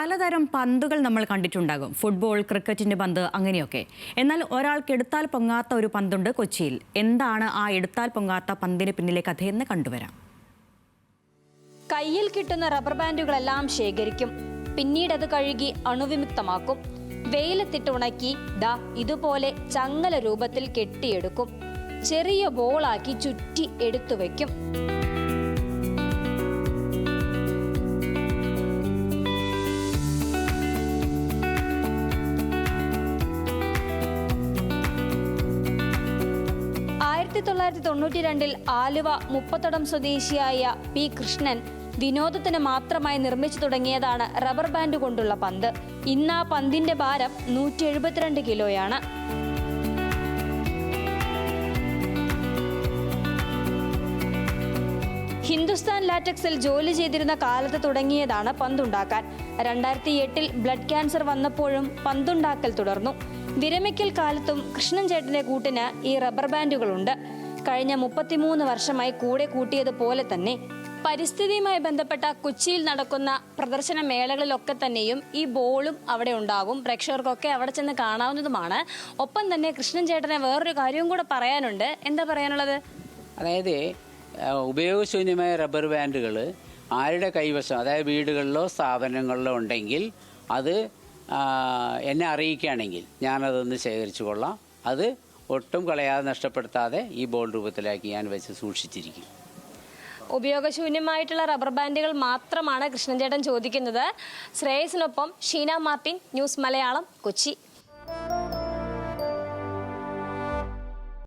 പലതരം പന്തുകൾ നമ്മൾ കണ്ടിട്ടുണ്ടാകും. ഫുട്ബോൾ, ക്രിക്കറ്റിന്റെ പന്ത്, അങ്ങനെയൊക്കെ. എന്നാൽ ഒരാൾക്ക് എടുത്താൽ പൊങ്ങാത്ത ഒരു പന്തുണ്ട് കൊച്ചിയിൽ. എന്താണ് ആ എടുത്താൽ പൊങ്ങാത്ത പന്തിന് പിന്നിലെ കഥയെന്ന് കണ്ടുവരാം. കയ്യിൽ കിട്ടുന്ന റബ്ബർ ബാൻഡുകളെല്ലാം ശേഖരിക്കും. പിന്നീട് അത് കഴുകി അണുവിമുക്തമാക്കും. വെയിലത്തിട്ട് ഉണക്കി ഇതുപോലെ ചങ്ങല രൂപത്തിൽ കെട്ടിയെടുക്കും. ചെറിയ ബോളാക്കി ചുറ്റി എടുത്തു വയ്ക്കും. ആലുവ മുപ്പത്തടം സ്വദേശിയായ പി കൃഷ്ണൻ വിനോദത്തിന് മാത്രമായി നിർമ്മിച്ചു തുടങ്ങിയതാണ് റബ്ബർ ബാൻഡ് കൊണ്ടുള്ള പന്ത്. ഇന്ന് ആ പന്തിന്റെ ഭാരം 172 കിലോയാണ്. ഹിന്ദുസ്ഥാൻ ലാറ്റക്സിൽ ജോലി ചെയ്തിരുന്ന കാലത്ത് തുടങ്ങിയതാണ് പന്തുണ്ടാക്കാൻ. 2008 ബ്ലഡ് ക്യാൻസർ വന്നപ്പോഴും പന്തുണ്ടാക്കൽ തുടർന്നു. വിരമിക്കൽ കാലത്തും കൃഷ്ണൻ ചേട്ടന്റെ കൂട്ടിന് ഈ റബ്ബർ ബാൻഡുകളുണ്ട്. കഴിഞ്ഞ 33 വർഷമായി കൂടെ കൂട്ടിയതുപോലെ തന്നെ പരിസ്ഥിതിയുമായി ബന്ധപ്പെട്ട കൊച്ചിയിൽ നടക്കുന്ന പ്രദർശന മേളകളിലൊക്കെ തന്നെയും ഈ ബോളും അവിടെ ഉണ്ടാകും. പ്രേക്ഷകർക്കൊക്കെ അവിടെ ചെന്ന് കാണാവുന്നതുമാണ്. ഒപ്പം തന്നെ കൃഷ്ണൻ ചേട്ടനെ വേറൊരു കാര്യവും കൂടെ പറയാനുണ്ട്. എന്താ പറയാനുള്ളത്? അതായത് ഉപയോഗശൂന്യമായ റബ്ബർ ബാൻഡുകൾ ആരുടെ കൈവശം, അതായത് വീടുകളിലോ സ്ഥാപനങ്ങളിലോ ഉണ്ടെങ്കിൽ അത് എന്നെ അറിയിക്കുകയാണെങ്കിൽ ഞാനതൊന്ന് ശേഖരിച്ചു കൊള്ളാം. അത് ഒട്ടും കളയാതെ നഷ്ടപ്പെടുത്താതെ ഈ ബോൾ രൂപത്തിലാക്കി ഞാൻ വെച്ച് സൂക്ഷിച്ചിരിക്കും. ഉപയോഗശൂന്യമായിട്ടുള്ള റബ്ബർ ബാൻഡുകൾ മാത്രമാണ് കൃഷ്ണൻ ചേട്ടൻ ചോദിക്കുന്നത്. ശ്രേയസിനൊപ്പം ഷീന മാർട്ടിൻ, ന്യൂസ് മലയാളം, കൊച്ചി.